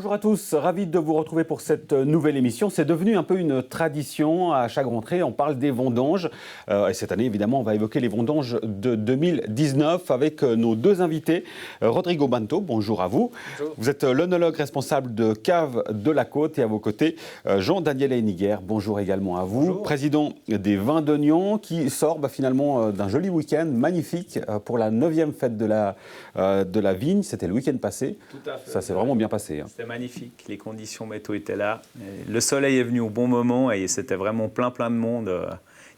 Bonjour à tous, ravi de vous retrouver pour cette nouvelle émission. C'est devenu un peu une tradition, à chaque rentrée on parle des vendanges. Et cette année évidemment on va évoquer les vendanges de 2019 avec nos deux invités. Rodrigo Banto, bonjour à vous. Bonjour. Vous êtes l'œnologue responsable de Cave de la Côte et à vos côtés Jean-Daniel Heiniguer, bonjour également à vous. Bonjour. Président des Vins d'Oignon qui sort finalement d'un joli week-end magnifique pour la 9e fête de la vigne. C'était le week-end passé. Tout à fait. Ça s'est vraiment bien passé. C'était magnifique, les conditions météo étaient là. Le soleil est venu au bon moment et c'était vraiment plein de monde.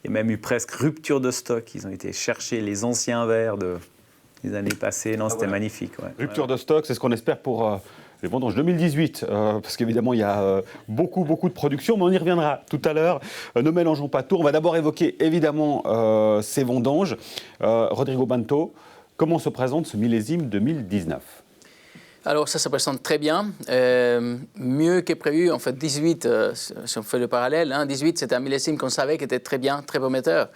Il y a même eu presque rupture de stock. Ils ont été chercher les anciens verres des années passées. Non, c'était magnifique. Ouais. Rupture de stock, c'est ce qu'on espère pour les vendanges 2018, parce qu'évidemment il y a beaucoup de production, mais on y reviendra tout à l'heure. Ne mélangeons pas tout. On va d'abord évoquer évidemment ces vendanges. Rodrigo Banto, comment se présente ce millésime 2019 ? Alors ça se présente très bien, mieux que prévu. En fait, 18, si on fait le parallèle, 18 c'était un millésime qu'on savait qui était très bien, très prometteur.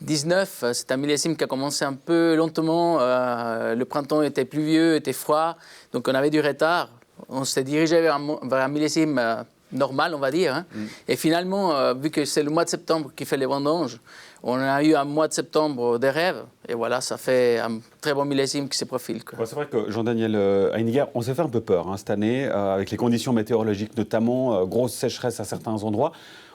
19, c'est un millésime qui a commencé un peu lentement, le printemps était pluvieux, était froid, donc on avait du retard. On s'est dirigé vers un millésime normal, on va dire. Et finalement, vu que c'est le mois de septembre qui fait les vendanges, on a eu un mois de septembre de rêve. Et voilà, ça fait un très bon millésime qui se profile. Ouais, c'est vrai que Jean-Daniel Heiniguer, on s'est fait un peu peur cette année, avec les conditions météorologiques notamment, grosse sécheresse à certains endroits.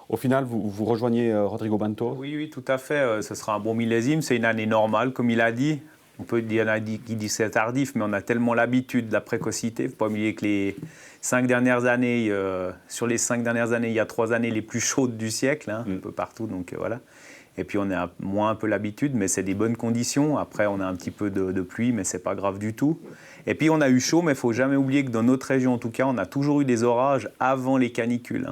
Au final, vous rejoignez Rodrigo Banto ? Oui, tout à fait. Ce sera un bon millésime. C'est une année normale, comme il a dit. On peut dire, il y en a qui disent c'est tardif, mais on a tellement l'habitude de la précocité. Il ne faut pas oublier que sur les 5 dernières années, il y a 3 années les plus chaudes du siècle, un peu partout. Donc voilà. Et puis on a moins un peu l'habitude, mais c'est des bonnes conditions. Après, on a un petit peu de pluie, mais ce n'est pas grave du tout. Et puis on a eu chaud, mais il ne faut jamais oublier que dans notre région, en tout cas, on a toujours eu des orages avant les canicules.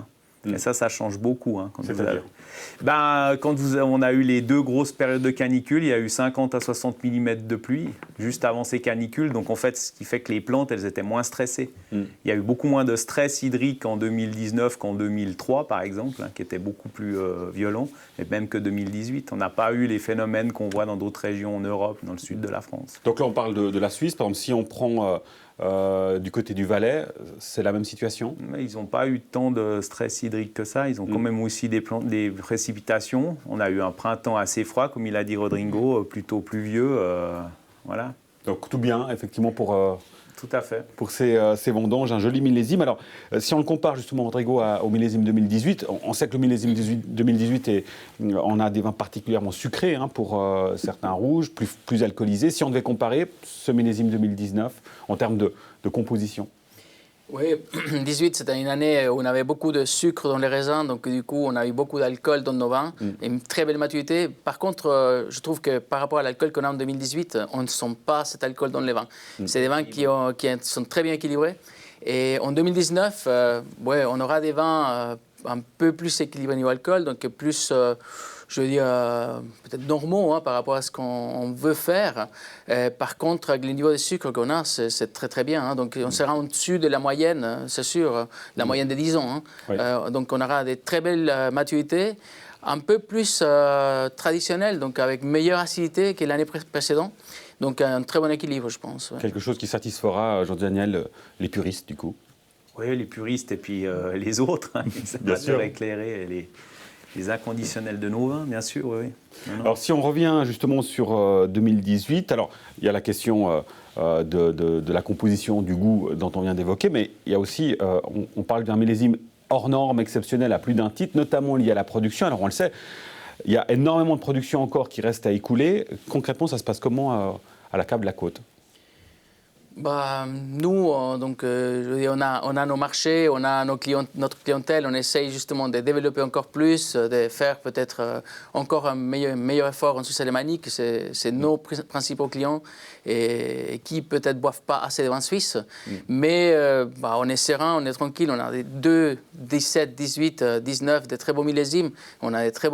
Et ça change beaucoup. C'est-à-dire quand on a eu les 2 grosses périodes de canicule, il y a eu 50 à 60 mm de pluie juste avant ces canicules. Donc en fait, ce qui fait que les plantes, elles étaient moins stressées. Il y a eu beaucoup moins de stress hydrique en 2019 qu'en 2003, par exemple, qui était beaucoup plus violent, et même que 2018. On n'a pas eu les phénomènes qu'on voit dans d'autres régions en Europe, dans le sud de la France. Donc là, on parle de la Suisse. Par exemple, si on prend du côté du Valais, c'est la même situation ? Mais ils n'ont pas eu tant de stress hydrique que ça. Ils ont quand même aussi des précipitations. On a eu un printemps assez froid, comme il a dit Rodrigo, plutôt pluvieux. Voilà. Donc tout bien, effectivement, Tout à fait. pour ces vendanges, un joli millésime. Alors, si on le compare justement, Rodrigo, au millésime 2018, on sait que le millésime 2018, on a des vins particulièrement sucrés, pour certains rouges, plus alcoolisés. Si on devait comparer ce millésime 2019 en termes de composition. Oui, 18, c'était une année où on avait beaucoup de sucre dans les raisins, donc du coup, on a eu beaucoup d'alcool dans nos vins, et une très belle maturité. Par contre, je trouve que par rapport à l'alcool qu'on a en 2018, on ne sent pas cet alcool dans les vins. C'est des vins qui sont très bien équilibrés. Et en 2019, on aura des vins un peu plus équilibrés niveau alcool, donc plus... je veux dire, peut-être normaux par rapport à ce qu'on veut faire. Par contre, avec le niveau de sucre qu'on a, c'est très très bien. Donc on sera en dessus de la moyenne, c'est sûr, la moyenne des 10 ans. Oui. Donc on aura des très belles maturités, un peu plus traditionnelles, donc avec meilleure acidité que l'année précédente. Donc un très bon équilibre, je pense. Ouais. Quelque chose qui satisfera, Jean-Daniel, les puristes, du coup. Oui, les puristes et puis les autres, Bien sûr. éclairer les inconditionnels de nos vins, bien sûr, oui. Non. Alors, si on revient justement sur 2018, alors il y a la question de la composition, du goût dont on vient d'évoquer, mais il y a aussi, on parle d'un millésime hors norme, exceptionnel à plus d'un titre, notamment lié à la production. Alors, on le sait, il y a énormément de production encore qui reste à écouler. Concrètement, ça se passe comment à la Cave de la Côte ? Nous, je veux dire, on a nos marchés, on a notre clientèle, on essaye justement de développer encore plus, de faire peut-être encore un meilleur effort en Suisse alémanique. C'est nos principaux clients et qui peut-être boivent pas assez de vin suisse. Mais on est serein, on est tranquille, on a des 2, 17, 18, 19, des très beaux millésimes, on a de très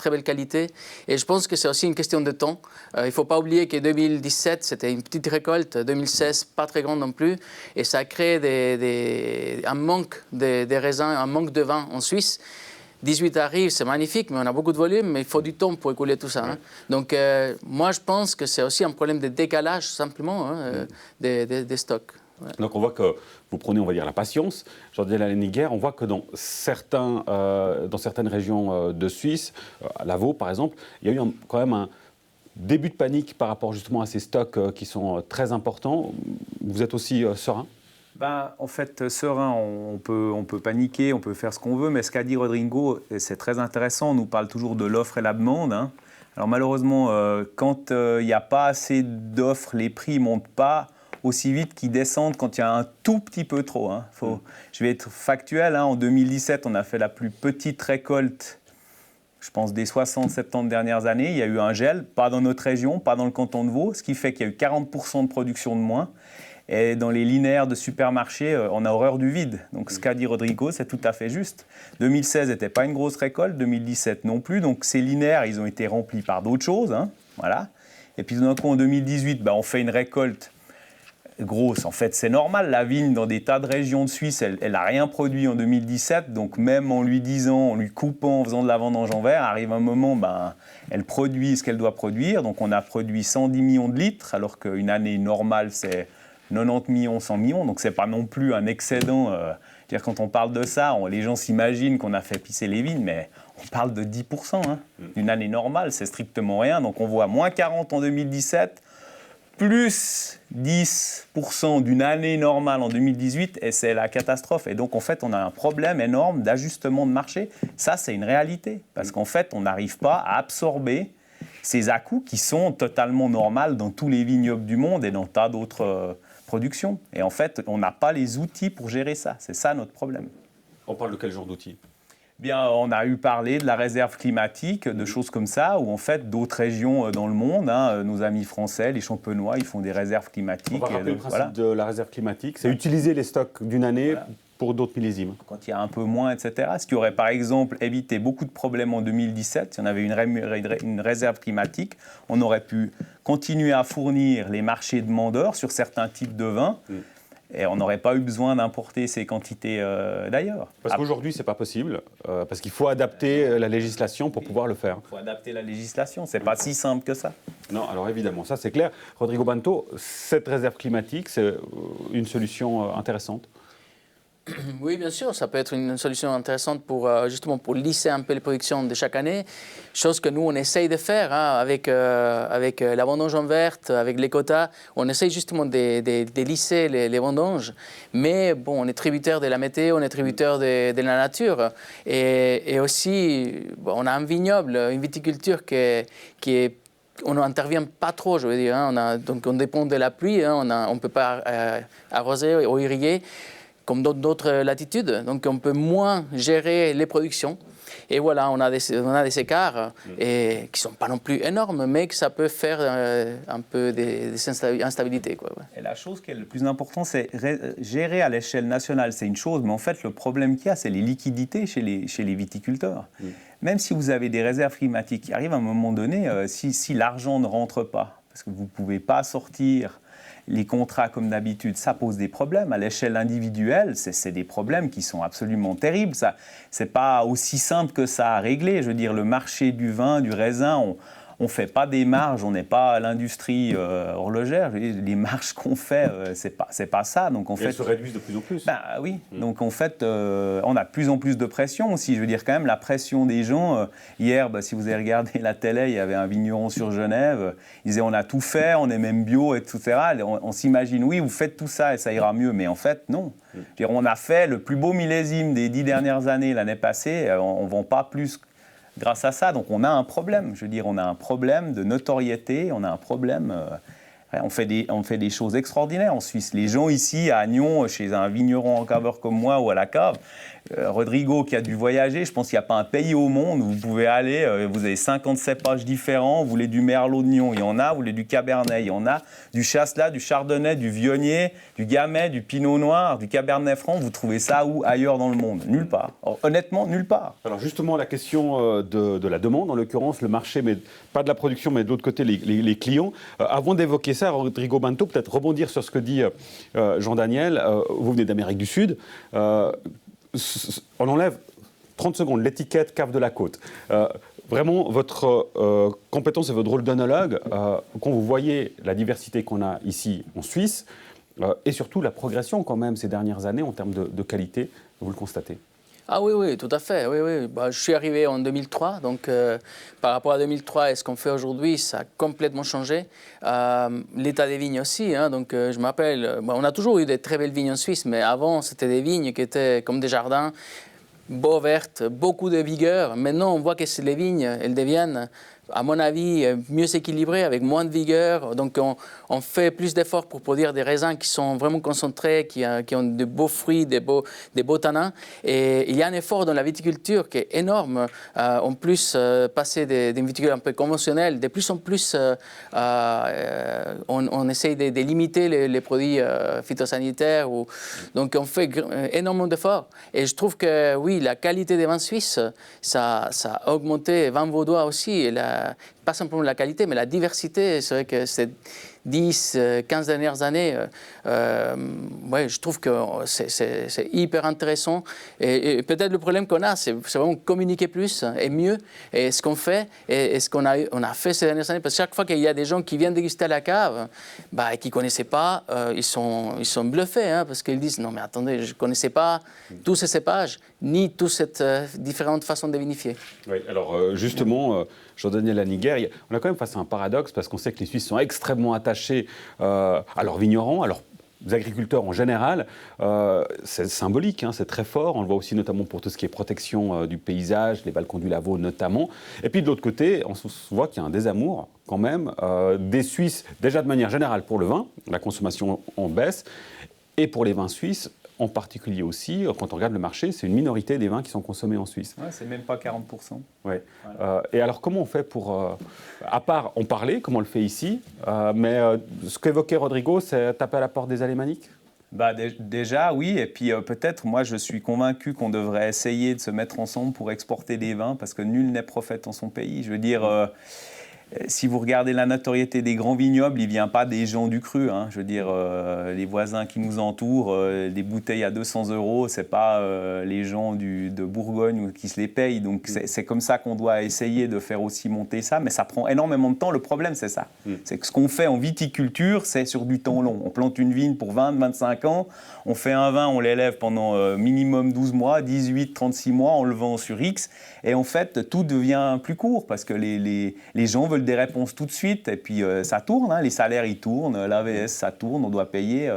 belles qualités. Et je pense que c'est aussi une question de temps. Il ne faut pas oublier que 2017, c'était une petite récolte, 2016, pas très grande non plus, et ça crée un manque de raisins, un manque de vin en Suisse. 18 arrive, c'est magnifique, mais on a beaucoup de volume, mais il faut du temps pour écouler tout ça. Donc, moi, je pense que c'est aussi un problème de décalage, simplement, des stocks. Ouais. Donc on voit que vous prenez, on va dire, la patience. Jean-Daniel Aleniguer, on voit que dans certaines régions de Suisse, à Lavaux par exemple, il y a eu quand même un début de panique par rapport justement à ces stocks qui sont très importants. Vous êtes aussi serein ? En fait, serein, on peut paniquer, on peut faire ce qu'on veut, mais ce qu'a dit Rodrigo, c'est très intéressant. On nous parle toujours de l'offre et la demande, hein. Alors malheureusement, quand il n'y a pas assez d'offres, les prix ne montent pas aussi vite qu'ils descendent quand il y a un tout petit peu trop, hein. Je vais être factuel, hein. En 2017, on a fait la plus petite récolte, je pense, des 60-70 dernières années. Il y a eu un gel, pas dans notre région, pas dans le canton de Vaud, ce qui fait qu'il y a eu 40% de production de moins. Et dans les linéaires de supermarchés, on a horreur du vide. Donc ce qu'a dit Rodrigo, c'est tout à fait juste. 2016 n'était pas une grosse récolte, 2017 non plus. Donc ces linéaires, ils ont été remplis par d'autres choses, hein, voilà. Et puis d'un coup, en 2018, on fait une récolte grosse. En fait, c'est normal. La vigne, dans des tas de régions de Suisse, elle n'a rien produit en 2017. Donc même en lui disant, en lui coupant, en faisant de la vendange en verre, arrive un moment, elle produit ce qu'elle doit produire. Donc on a produit 110 millions de litres, alors qu'une année normale, c'est 90 millions, 100 millions, donc ce n'est pas non plus un excédent. Quand on parle de ça, les gens s'imaginent qu'on a fait pisser les vignes, mais on parle de 10%. Hein. D'une année normale, c'est strictement rien. Donc on voit moins 40 en 2017, plus 10% d'une année normale en 2018, et c'est la catastrophe. Et donc en fait, on a un problème énorme d'ajustement de marché. Ça, c'est une réalité, parce qu'en fait, on n'arrive pas à absorber ces à-coups qui sont totalement normaux dans tous les vignobles du monde et dans tas d'autres production. Et en fait, on n'a pas les outils pour gérer ça. C'est ça notre problème. On parle de quel genre d'outils ? On a eu parlé de la réserve climatique, de choses comme ça, où en fait, d'autres régions dans le monde, hein, nos amis français, les Champenois, ils font des réserves climatiques. On va rappeler le principe de la réserve climatique. C'est utiliser les stocks d'une année pour d'autres millésimes. Quand il y a un peu moins, etc. Ce qui aurait, par exemple, évité beaucoup de problèmes en 2017. Si on avait une réserve climatique, on aurait pu continuer à fournir les marchés demandeurs sur certains types de vins. Et on n'aurait pas eu besoin d'importer ces quantités d'ailleurs. Parce qu'aujourd'hui, ce n'est pas possible, parce qu'il faut adapter la législation pour pouvoir le faire. Il faut adapter la législation, ce n'est pas si simple que ça. Non, alors évidemment, ça c'est clair. Rodrigo Banto, cette réserve climatique, c'est une solution intéressante ? Oui, bien sûr, ça peut être une solution intéressante justement pour lisser un peu les productions de chaque année, chose que nous, on essaye de faire hein, avec la vendange en verte, avec les quotas. On essaye justement de lisser les vendanges, mais bon, on est tributaire de la météo, on est tributaire de la nature. Et aussi, on a un vignoble, une viticulture qui est on n'intervient pas trop, je veux dire. Hein. Donc on dépend de la pluie, hein. On ne peut pas arroser ou irriguer comme d'autres latitudes. Donc on peut moins gérer les productions. Et voilà, on a des écarts qui ne sont pas non plus énormes, mais que ça peut faire un peu des instabilités, quoi, ouais. Et la chose qui est le plus important, c'est gérer à l'échelle nationale, c'est une chose, mais en fait, le problème qu'il y a, c'est les liquidités chez les viticulteurs. Même si vous avez des réserves climatiques, il arrive à un moment donné, si l'argent ne rentre pas, parce que vous ne pouvez pas sortir les contrats comme d'habitude, ça pose des problèmes. À l'échelle individuelle, c'est des problèmes qui sont absolument terribles. Ce n'est pas aussi simple que ça à régler. Je veux dire, le marché du vin, du raisin, on ne fait pas des marges, on n'est pas à l'industrie horlogère. Les marges qu'on fait, c'est pas ça. Donc, elles se réduisent de plus en plus. Oui. Donc en fait, on a de plus en plus de pression aussi. Je veux dire quand même la pression des gens. Hier, si vous avez regardé la télé, il y avait un vigneron sur Genève. Il disait on a tout fait, on est même bio, etc. On s'imagine, oui, vous faites tout ça et ça ira mieux. Mais en fait, non. Je veux dire, on a fait le plus beau millésime des 10 dernières années l'année passée. On ne vend pas plus grâce à ça. Donc on a un problème. Je veux dire, on a un problème de notoriété, on a un problème. On fait des choses extraordinaires en Suisse. Les gens ici, à Agnon, chez un vigneron en caveur comme moi ou à la cave, Rodrigo qui a dû voyager, je pense qu'il n'y a pas un pays au monde où vous pouvez aller, vous avez 50 cépages différents, vous voulez du merlot de Nyon, il y en a, vous voulez du cabernet, il y en a, du chasselas, du chardonnay, du viognier, du gamay, du pinot noir, du cabernet franc, vous trouvez ça où ailleurs dans le monde ? Nulle part. Alors, honnêtement, nulle part. Alors justement, la question de la demande, en l'occurrence, le marché, mais pas de la production, mais de l'autre côté, les clients. Avant d'évoquer ça, Rodrigo Banto, peut-être rebondir sur ce que dit Jean-Daniel. Vous venez d'Amérique du Sud. On enlève 30 secondes l'étiquette cave de la côte. Vraiment, votre compétence et votre rôle d'œnologue, quand vous voyez la diversité qu'on a ici en Suisse, et surtout la progression quand même ces dernières années en termes de qualité, vous le constatez? Ah oui, oui, tout à fait. Oui, oui. Bah, je suis arrivé en 2003, donc par rapport à 2003 et ce qu'on fait aujourd'hui, ça a complètement changé. L'état des vignes aussi, hein, donc je me rappelle, on a toujours eu des très belles vignes en Suisse, mais avant c'était des vignes qui étaient comme des jardins, beaux vertes, beaucoup de vigueur. Maintenant on voit que les vignes, elles deviennent, à mon avis, mieux équilibrées, avec moins de vigueur. Donc on fait plus d'efforts pour produire des raisins qui sont vraiment concentrés, qui ont de beaux fruits, des beaux tanins. Et il y a un effort dans la viticulture qui est énorme. En plus, passer d'une viticulture un peu conventionnelle, de plus en plus, on essaye de limiter les produits phytosanitaires. Donc on fait énormément d'efforts. Et je trouve que oui, la qualité des vins suisses, ça a augmenté, vins vaudois aussi. Et pas simplement la qualité, mais la diversité. C'est vrai que ces 10, 15 dernières années, ouais, je trouve que c'est hyper intéressant. Et peut-être le problème qu'on a, c'est vraiment communiquer plus et mieux. Et ce qu'on fait, et ce qu'on a fait ces dernières années, parce que chaque fois qu'il y a des gens qui viennent déguster à la cave, bah, et qui ne connaissaient pas, ils sont bluffés, hein, parce qu'ils disent « Non, mais attendez, je ne connaissais pas tous ces cépages, ni toutes ces différentes façons de vinifier. » Oui, alors justement, Jean-Daniel Laniguer, on a quand même face à un paradoxe parce qu'on sait que les Suisses sont extrêmement attachés à leurs vignerons, à leurs agriculteurs en général. C'est symbolique, hein, c'est très fort. On le voit aussi notamment pour tout ce qui est protection du paysage, les balcons du Lavaux notamment. Et puis de l'autre côté, on voit qu'il y a un désamour quand même des Suisses, déjà de manière générale pour le vin, la consommation en baisse, et pour les vins suisses, en particulier aussi, quand on regarde le marché, c'est une minorité des vins qui sont consommés en Suisse. Ouais, c'est même pas 40%. Ouais. Voilà. Et alors, comment on fait pour, à part en parler, comme on le fait ici, mais ce qu'évoquait Rodrigo, c'est taper à la porte des alémaniques? Bah, déjà, oui. Et puis peut-être, moi, je suis convaincu qu'on devrait essayer de se mettre ensemble pour exporter des vins, parce que nul n'est prophète en son pays. Je veux dire... si vous regardez la notoriété des grands vignobles, il ne vient pas des gens du cru. Hein. Je veux dire, les voisins qui nous entourent, des bouteilles à 200 €, ce n'est pas les gens de Bourgogne qui se les payent. Donc c'est comme ça qu'on doit essayer de faire aussi monter ça. Mais ça prend énormément de temps. Le problème, c'est ça. C'est que ce qu'on fait en viticulture, c'est sur du temps long. On plante une vigne pour 20, 25 ans. On fait un vin, on l'élève pendant minimum 12 mois, 18, 36 mois. On le vend sur X. Et en fait, tout devient plus court parce que les gens veulent des réponses tout de suite, et puis ça tourne, hein, les salaires ils tournent, l'AVS ça tourne, on doit payer,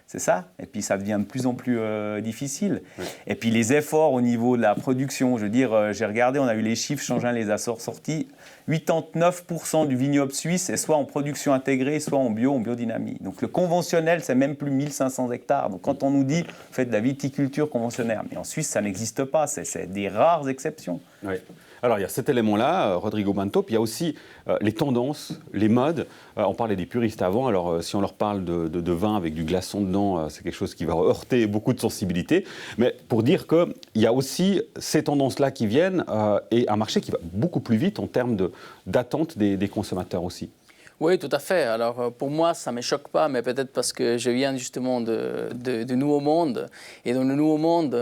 c'est ça, et puis ça devient de plus en plus difficile. Oui. Et puis les efforts au niveau de la production, je veux dire, j'ai regardé, on a eu les chiffres, Changin les a sortis, 89% du vignoble suisse est soit en production intégrée, soit en biodynamie. Donc le conventionnel, c'est même plus 1500 hectares. Donc quand on nous dit, faites de la viticulture conventionnelle, mais en Suisse, ça n'existe pas, c'est des rares exceptions. Oui. Alors, il y a cet élément-là, Rodrigo Banto, puis il y a aussi les tendances, les modes. On parlait des puristes avant, alors si on leur parle de vin avec du glaçon dedans, c'est quelque chose qui va heurter beaucoup de sensibilité. Mais pour dire qu'il y a aussi ces tendances-là qui viennent et un marché qui va beaucoup plus vite en termes d'attente des consommateurs aussi. Oui, tout à fait. Alors, pour moi, ça ne me choque pas, mais peut-être parce que je viens justement du Nouveau Monde. Et dans le Nouveau Monde,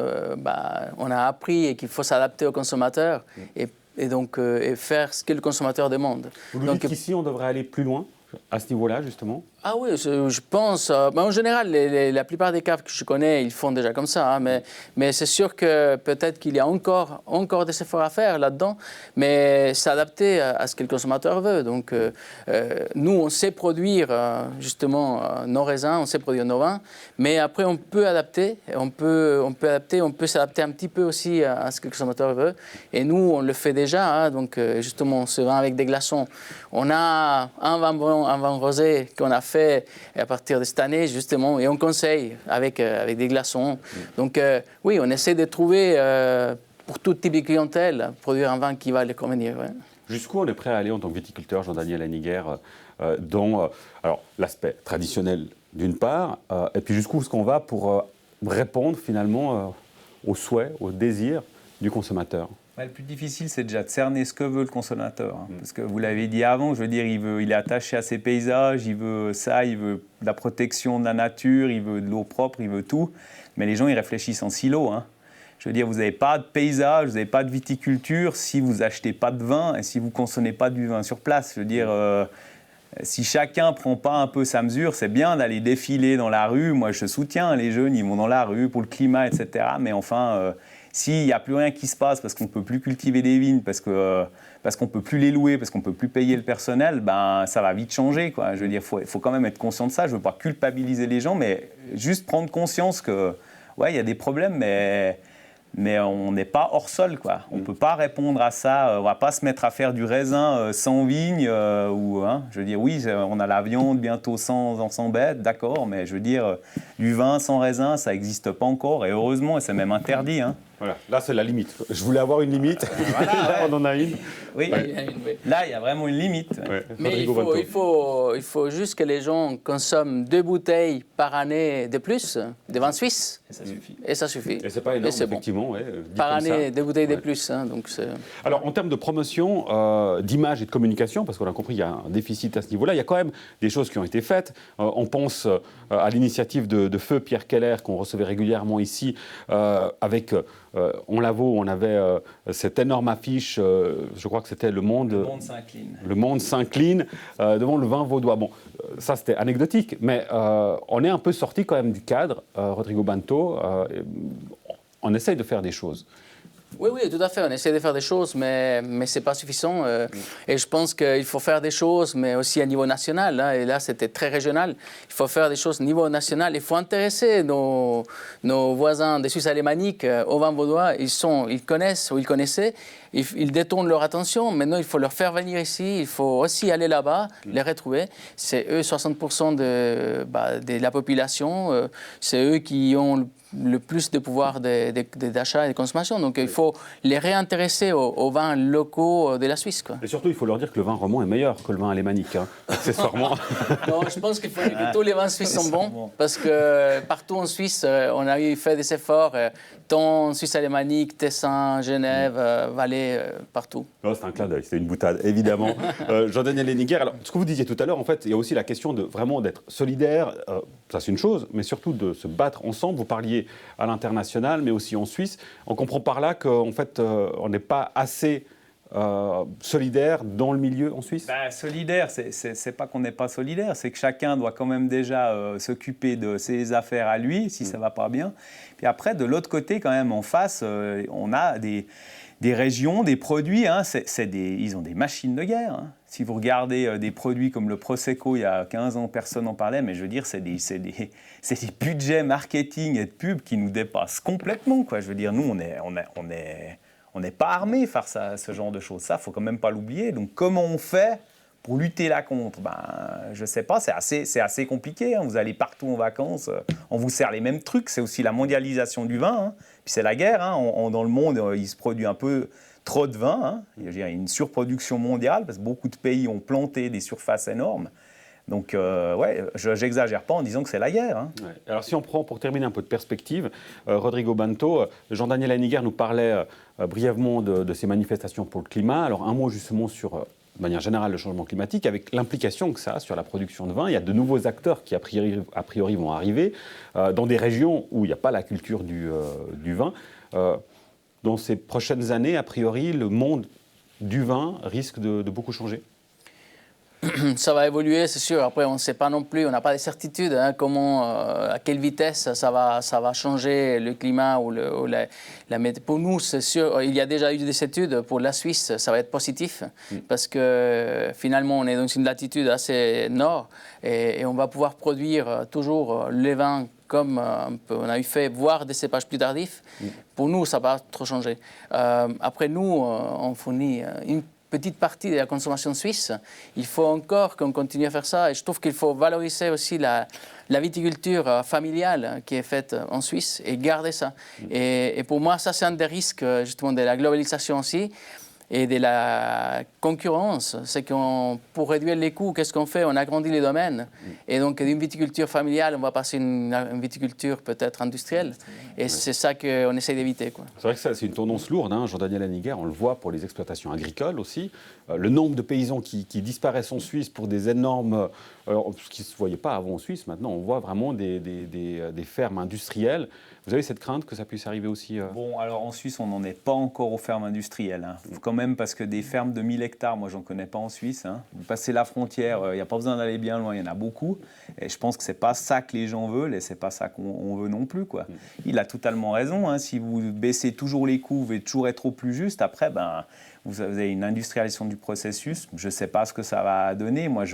on a appris qu'il faut s'adapter aux consommateurs et donc et faire ce que le consommateur demande. Vous dites qu'ici, on devrait aller plus loin à ce niveau-là, justement? Ah oui, je pense. En général, la plupart des caves que je connais, ils font déjà comme ça. Hein, mais c'est sûr que peut-être qu'il y a encore des efforts à faire là-dedans, mais s'adapter à ce que le consommateur veut. Donc, nous, on sait produire justement nos raisins, on sait produire nos vins, mais après, on peut adapter. On peut s'adapter un petit peu aussi à ce que le consommateur veut. Et nous, on le fait déjà. Hein, donc, justement, ce vin avec des glaçons. On a un vin blanc, un vin rosé qu'on a fait à partir de cette année, justement, et on conseille avec des glaçons. Donc, oui, on essaie de trouver, pour tout type de clientèle, produire un vin qui va les convenir. Ouais. Jusqu'où on est prêt à aller en tant que viticulteur, Jean-Daniel Laniguer, dans l'aspect traditionnel d'une part, et puis jusqu'où est-ce qu'on va pour répondre finalement aux souhaits, aux désirs du consommateur? Le plus difficile, c'est déjà de cerner ce que veut le consommateur. Hein, parce que vous l'avez dit avant, je veux dire, il est attaché à ses paysages, il veut ça, il veut de la protection de la nature, il veut de l'eau propre, il veut tout. Mais les gens, ils réfléchissent en silo. Hein. Je veux dire, vous n'avez pas de paysage, vous n'avez pas de viticulture si vous n'achetez pas de vin et si vous ne consommez pas du vin sur place. Je veux dire, Si chacun ne prend pas un peu sa mesure, c'est bien d'aller défiler dans la rue. Moi, je soutiens les jeunes, ils vont dans la rue pour le climat, etc. Mais enfin, s'il n'y a plus rien qui se passe parce qu'on ne peut plus cultiver des vignes, parce qu'on ne peut plus les louer, parce qu'on ne peut plus payer le personnel, ben, ça va vite changer, quoi. Je veux dire, il faut quand même être conscient de ça. Je ne veux pas culpabiliser les gens, mais juste prendre conscience que, ouais, il y a des problèmes, mais on n'est pas hors sol, quoi. On ne peut pas répondre à ça. On ne va pas se mettre à faire du raisin sans vigne. Je veux dire, oui, on a la viande bientôt sans bête, d'accord, mais je veux dire, du vin sans raisin, ça n'existe pas encore. Et heureusement, et c'est même interdit. Hein. Voilà, là c'est la limite. Je voulais avoir une limite, Voilà, ouais. on en a une. Oui, là il y a vraiment une limite. Ouais. Mais il faut juste que les gens consomment 2 bouteilles par année de plus de vin suisse. Et ça suffit. Et ça suffit. Et c'est pas énorme, c'est bon. effectivement. Ouais, Par année, ça. 2 bouteilles de plus. Hein, donc Alors, en termes de promotion, d'image et de communication, parce qu'on a compris qu'il y a un déficit à ce niveau-là, il y a quand même des choses qui ont été faites. On pense à l'initiative de Feu Pierre Keller, qu'on recevait régulièrement ici, avec on Lavaux, on avait cette énorme affiche, je crois que c'était Le Monde s'incline. Le monde s'incline devant le vin vaudois. Bon, ça c'était anecdotique, mais on est un peu sorti quand même du cadre, Rodrigo Banto. On essaye de faire des choses. Oui, tout à fait. On essaie de faire des choses, mais ce n'est pas suffisant. Et je pense qu'il faut faire des choses, mais aussi à niveau national. Hein, et là, c'était très régional. Il faut faire des choses au niveau national. Il faut intéresser nos voisins des Suisses alémaniques au vin vaudois. Ils connaissent ou ils connaissaient. Ils détournent leur attention. Maintenant, il faut leur faire venir ici. Il faut aussi aller là-bas, les retrouver. C'est eux, 60% de la population. C'est eux qui ont le plus de pouvoir d'achat et de consommation. Donc, il faut les réintéresser aux vins locaux de la Suisse, quoi. Et surtout, il faut leur dire que le vin romand est meilleur que le vin alémanique, hein, accessoirement. Non, je pense qu'il faut dire que tous les vins suisses sont bons, parce que partout en Suisse, on a fait des efforts, tant en Suisse alémanique, Tessin, Genève, Valais, partout. Non, c'est un clin d'œil, c'est une boutade, évidemment. Jean-Daniel Henniger, alors, ce que vous disiez tout à l'heure, en fait, il y a aussi la question de vraiment d'être solidaire, ça c'est une chose, mais surtout de se battre ensemble. Vous parliez à l'international, mais aussi en Suisse. On comprend par là qu'en fait, on n'est pas assez solidaire dans le milieu en Suisse. Solidaire, c'est pas qu'on n'est pas solidaire, c'est que chacun doit quand même déjà s'occuper de ses affaires à lui, si ça va pas bien. Puis après, de l'autre côté, quand même, en face, on a des régions, des produits, hein, ils ont des machines de guerre. Hein. Si vous regardez des produits comme le Prosecco, il y a 15 ans, personne n'en parlait, mais je veux dire, c'est des budgets marketing et de pub qui nous dépassent complètement, quoi. Je veux dire, nous, on n'est pas armés face à ce genre de choses. Ça, il ne faut quand même pas l'oublier. Donc, comment on fait pour lutter là contre? Je ne sais pas, c'est assez compliqué. Hein. Vous allez partout en vacances, on vous sert les mêmes trucs. C'est aussi la mondialisation du vin. Hein. Puis c'est la guerre. Hein. Dans le monde, il se produit un peu trop de vin. Hein. Il y a une surproduction mondiale parce que beaucoup de pays ont planté des surfaces énormes. Donc, je n'exagère pas en disant que c'est la guerre. Hein. Ouais. Alors, si on prend, pour terminer un peu de perspective, Rodrigo Banto, Jean-Daniel Henniger nous parlait brièvement de ces manifestations pour le climat. Alors, un mot justement sur, de manière générale, le changement climatique, avec l'implication que ça a sur la production de vin. Il y a de nouveaux acteurs qui, a priori vont arriver dans des régions où il n'y a pas la culture du vin. Dans ces prochaines années, a priori, le monde du vin risque de beaucoup changer. Ça va évoluer, c'est sûr. Après, on ne sait pas non plus, on n'a pas de certitude à quelle vitesse ça va changer le climat ou la météo. Pour nous, c'est sûr, il y a déjà eu des études. Pour la Suisse, ça va être positif parce que finalement, on est dans une latitude assez nord et on va pouvoir produire toujours les vins comme on a eu fait, voire des cépages plus tardifs. Pour nous, ça ne va pas trop changer. Après, nous, on fournit une petite partie de la consommation suisse. Il faut encore qu'on continue à faire ça. Et je trouve qu'il faut valoriser aussi la viticulture familiale qui est faite en Suisse et garder ça. Et pour moi, ça, c'est un des risques justement de la globalisation aussi et de la concurrence. C'est qu'on, pour réduire les coûts, qu'est-ce qu'on fait? On agrandit les domaines. Et donc, d'une viticulture familiale, on va passer à une viticulture peut-être industrielle. Et c'est ça qu'on essaie d'éviter, quoi. C'est vrai que ça, c'est une tendance lourde, hein. Jean-Daniel Henniger, on le voit pour les exploitations agricoles aussi. le nombre de paysans qui disparaissent en Suisse pour des énormes... ce qui ne se voyait pas avant en Suisse, maintenant on voit vraiment des fermes industrielles. Vous avez cette crainte que ça puisse arriver aussi Bon, alors en Suisse, on n'en est pas encore aux fermes industrielles. Hein. Quand même, parce que des fermes de 1000 hectares, moi, j'en connais pas en Suisse. Hein. Vous passez la frontière, il n'y a pas besoin d'aller bien loin, il y en a beaucoup. Et je pense que ce n'est pas ça que les gens veulent et ce n'est pas ça qu'on veut non plus, quoi. Il a totalement raison. Hein. Si vous baissez toujours les coûts, vous pouvez toujours être au plus juste. Après, vous avez une industrialisation du processus. Je ne sais pas ce que ça va donner. Moi,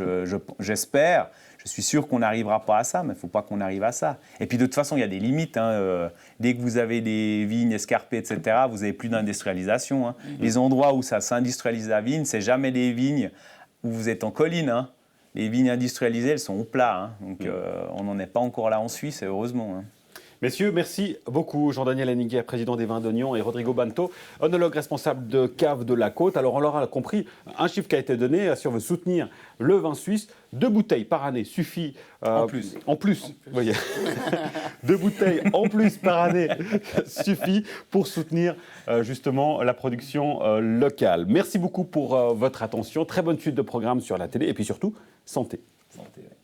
j'espère. Je suis sûr qu'on n'arrivera pas à ça, mais il ne faut pas qu'on arrive à ça. Et puis de toute façon, il y a des limites. Hein. Dès que vous avez des vignes escarpées, etc., vous n'avez plus d'industrialisation. Hein. Les endroits où ça s'industrialise la vigne, ce n'est jamais des vignes où vous êtes en colline. Hein. Les vignes industrialisées, elles sont au plat. Hein. Donc on n'en est pas encore là en Suisse, heureusement. Hein. Messieurs, merci beaucoup. Jean-Daniel Henniger, président des Vins d'Oignon, et Rodrigo Banto, œnologue responsable de Cave de la Côte. Alors, on l'aura compris, un chiffre qui a été donné, si on veut soutenir le vin suisse, 2 bouteilles par année suffit. En plus. Vous voyez. 2 bouteilles en plus par année suffit pour soutenir justement la production locale. Merci beaucoup pour votre attention. Très bonne suite de programme sur la télé et puis surtout, santé. Santé, ouais.